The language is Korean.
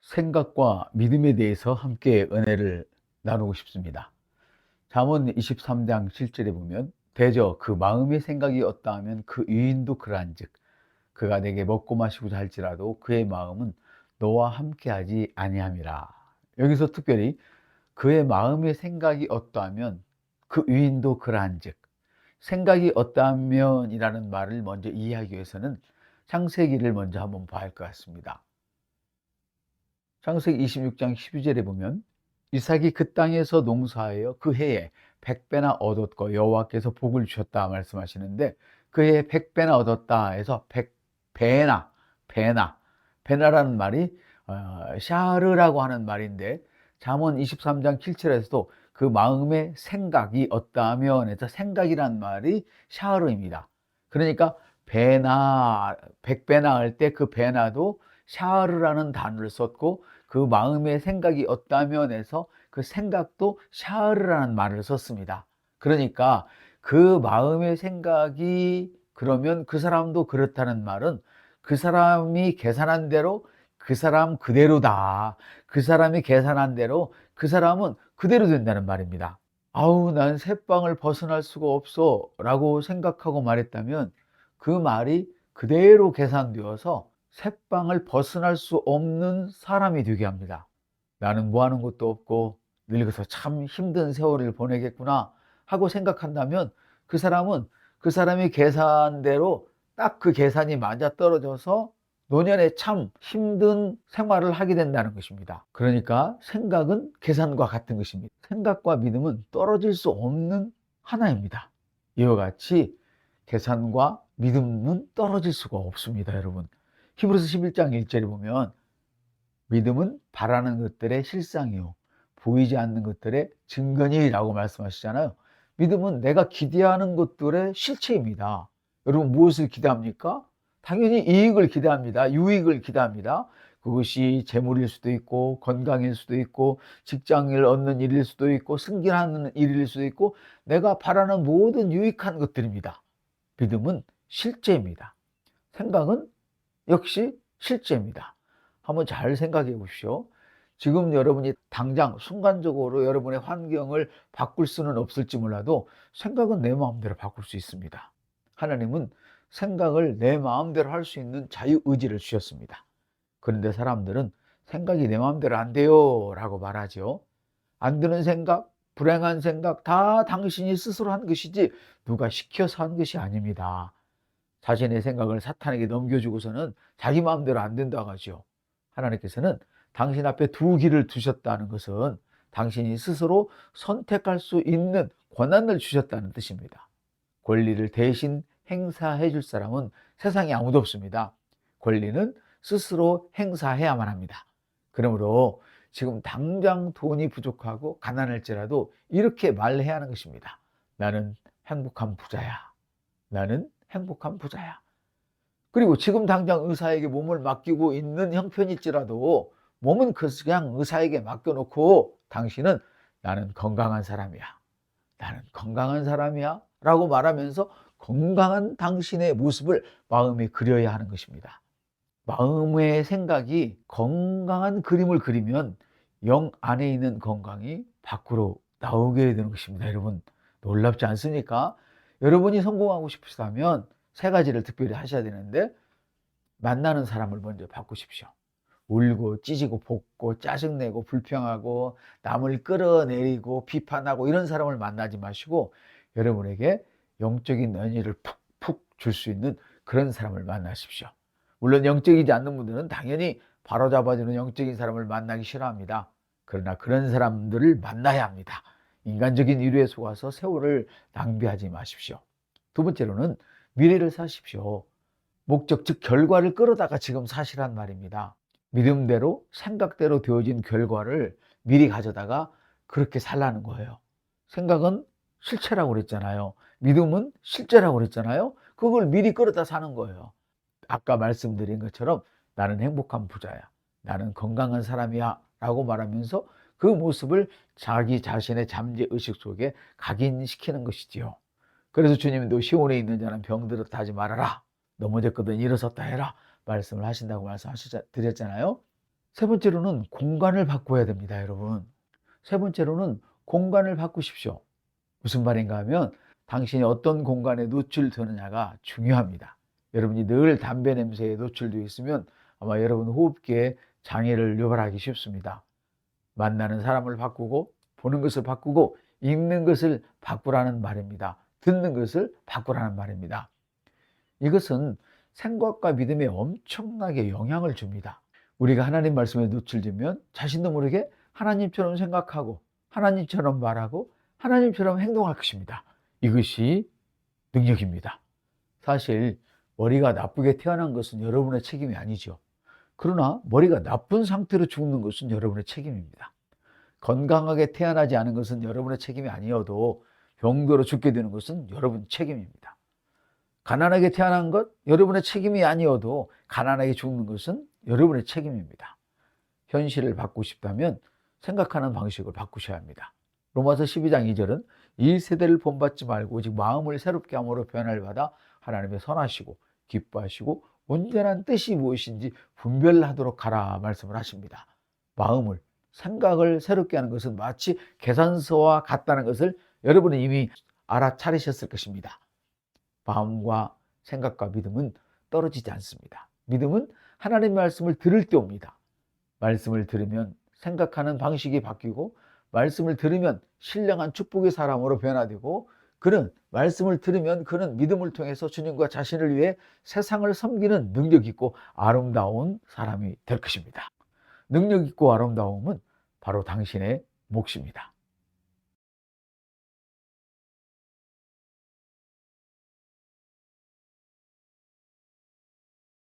생각과 믿음에 대해서 함께 은혜를 나누고 싶습니다. 잠언 23장 7절에 보면 대저 그 마음의 생각이 어떠하면 그 유인도 그러한즉 그가 내게 먹고 마시고자 할지라도 그의 마음은 너와 함께하지 아니함이라. 여기서 특별히 그의 마음의 생각이 어떠하면 그 유인도 그러한즉, 생각이 어떠하면이라는 말을 먼저 이해하기 위해서는 창세기를 먼저 한번 봐야 할 것 같습니다. 창세기 26장 12절에 보면 이삭이 그 땅에서 농사하여 그 해에 100배나 얻었고 여호와께서 복을 주셨다 말씀하시는데, 그 해에 100배나 얻었다 해서 100배나, 배나라는 말이 샤르라고 하는 말인데, 잠언 23장 7절에서도 그 마음의 생각이 어떠하면 해서 생각이란 말이 샤르입니다. 그러니까 배나, 100배나 할 때 그 배나도 샤르라는 단어를 썼고, 그 마음의 생각이 어떠하면 해서 그 생각도 샤르라는 말을 썼습니다. 그러니까 그 마음의 생각이 그러면 그 사람도 그렇다는 말은 그 사람이 계산한 대로 그 사람 그대로다. 그 사람이 계산한 대로 그 사람은 그대로 된다는 말입니다. 아우, 난 새빵을 벗어날 수가 없어 라고 생각하고 말했다면 그 말이 그대로 계산되어서 새빵을 벗어날 수 없는 사람이 되게 합니다. 나는 뭐 하는 것도 없고 늙어서 참 힘든 세월을 보내겠구나 하고 생각한다면 그 사람은 그 사람이 계산대로 딱 그 계산이 맞아떨어져서 노년에 참 힘든 생활을 하게 된다는 것입니다. 그러니까 생각은 계산과 같은 것입니다. 생각과 믿음은 떨어질 수 없는 하나입니다. 이와 같이 계산과 믿음은 떨어질 수가 없습니다, 여러분. 히브리서 11장 1절에 보면 믿음은 바라는 것들의 실상이요 보이지 않는 것들의 증거니라고 말씀하시잖아요. 믿음은 내가 기대하는 것들의 실체입니다. 여러분, 무엇을 기대합니까? 당연히 이익을 기대합니다. 유익을 기대합니다. 그것이 재물일 수도 있고 건강일 수도 있고 직장을 얻는 일일 수도 있고 승진하는 일일 수도 있고 내가 바라는 모든 유익한 것들입니다. 믿음은 실제입니다. 생각은 역시 실제입니다. 한번 잘 생각해 보십시오. 지금 여러분이 당장 순간적으로 여러분의 환경을 바꿀 수는 없을지 몰라도 생각은 내 마음대로 바꿀 수 있습니다. 하나님은 생각을 내 마음대로 할 수 있는 자유의지를 주셨습니다. 그런데 사람들은 생각이 내 마음대로 안 돼요 라고 말하죠. 안 되는 생각, 불행한 생각 다 당신이 스스로 한 것이지 누가 시켜서 한 것이 아닙니다. 자신의 생각을 사탄에게 넘겨주고서는 자기 마음대로 안 된다고 하죠. 하나님께서는 당신 앞에 두 길을 두셨다는 것은 당신이 스스로 선택할 수 있는 권한을 주셨다는 뜻입니다. 권리를 대신 행사해 줄 사람은 세상에 아무도 없습니다. 권리는 스스로 행사해야만 합니다. 그러므로 지금 당장 돈이 부족하고 가난할지라도 이렇게 말해야 하는 것입니다. 나는 행복한 부자야. 나는 행복한 부자야. 그리고 지금 당장 의사에게 몸을 맡기고 있는 형편일지라도 몸은 그냥 의사에게 맡겨놓고 당신은 나는 건강한 사람이야. 나는 건강한 사람이야. 라고 말하면서 건강한 당신의 모습을 마음에 그려야 하는 것입니다. 마음의 생각이 건강한 그림을 그리면 영 안에 있는 건강이 밖으로 나오게 되는 것입니다. 여러분, 놀랍지 않습니까? 여러분이 성공하고 싶으시다면 세 가지를 특별히 하셔야 되는데, 만나는 사람을 먼저 바꾸십시오. 울고 찢고 볶고 짜증내고 불평하고 남을 끌어내리고 비판하고 이런 사람을 만나지 마시고 여러분에게 영적인 은혜를 푹푹 줄 수 있는 그런 사람을 만나십시오. 물론 영적이지 않는 분들은 당연히 바로잡아주는 영적인 사람을 만나기 싫어합니다. 그러나 그런 사람들을 만나야 합니다. 인간적인 이유에 속아서 세월을 낭비하지 마십시오. 두 번째로는 미래를 사십시오. 목적, 즉 결과를 끌어다가 지금 사시란 말입니다. 믿음대로 생각대로 되어진 결과를 미리 가져다가 그렇게 살라는 거예요. 생각은 실체라고 그랬잖아요. 믿음은 실제라고 그랬잖아요. 그걸 미리 끌어다 사는 거예요. 아까 말씀드린 것처럼 나는 행복한 부자야. 나는 건강한 사람이야. 라고 말하면서 그 모습을 자기 자신의 잠재의식 속에 각인시키는 것이지요. 그래서 주님도 시온에 있는 자는 병들었다 하지 말아라. 넘어졌거든 일어섰다 해라. 말씀을 하신다고 말씀드렸잖아요. 세 번째로는 공간을 바꿔야 됩니다, 여러분. 세 번째로는 공간을 바꾸십시오. 무슨 말인가 하면 당신이 어떤 공간에 노출되느냐가 중요합니다. 여러분이 늘 담배 냄새에 노출되어 있으면 아마 여러분 호흡기에 장애를 유발하기 쉽습니다. 만나는 사람을 바꾸고 보는 것을 바꾸고 읽는 것을 바꾸라는 말입니다. 듣는 것을 바꾸라는 말입니다. 이것은 생각과 믿음에 엄청나게 영향을 줍니다. 우리가 하나님 말씀에 노출되면 자신도 모르게 하나님처럼 생각하고 하나님처럼 말하고 하나님처럼 행동할 것입니다. 이것이 능력입니다. 사실 머리가 나쁘게 태어난 것은 여러분의 책임이 아니죠. 그러나 머리가 나쁜 상태로 죽는 것은 여러분의 책임입니다. 건강하게 태어나지 않은 것은 여러분의 책임이 아니어도 병들어 죽게 되는 것은 여러분 책임입니다. 가난하게 태어난 것 여러분의 책임이 아니어도 가난하게 죽는 것은 여러분의 책임입니다. 현실을 바꾸고 싶다면 생각하는 방식을 바꾸셔야 합니다. 로마서 12장 2절은 이 세대를 본받지 말고 오직 마음을 새롭게 함으로 변화를 받아 하나님의 선하시고 기뻐하시고 온전한 뜻이 무엇인지 분별하도록 하라 말씀을 하십니다. 마음을, 생각을 새롭게 하는 것은 마치 계산서와 같다는 것을 여러분은 이미 알아차리셨을 것입니다. 마음과 생각과 믿음은 떨어지지 않습니다. 믿음은 하나님의 말씀을 들을 때 옵니다. 말씀을 들으면 생각하는 방식이 바뀌고 말씀을 들으면 신령한 축복의 사람으로 변화되고 그는 말씀을 들으면 그는 믿음을 통해서 주님과 자신을 위해 세상을 섬기는 능력 있고 아름다운 사람이 될 것입니다. 능력 있고 아름다움은 바로 당신의 몫입니다.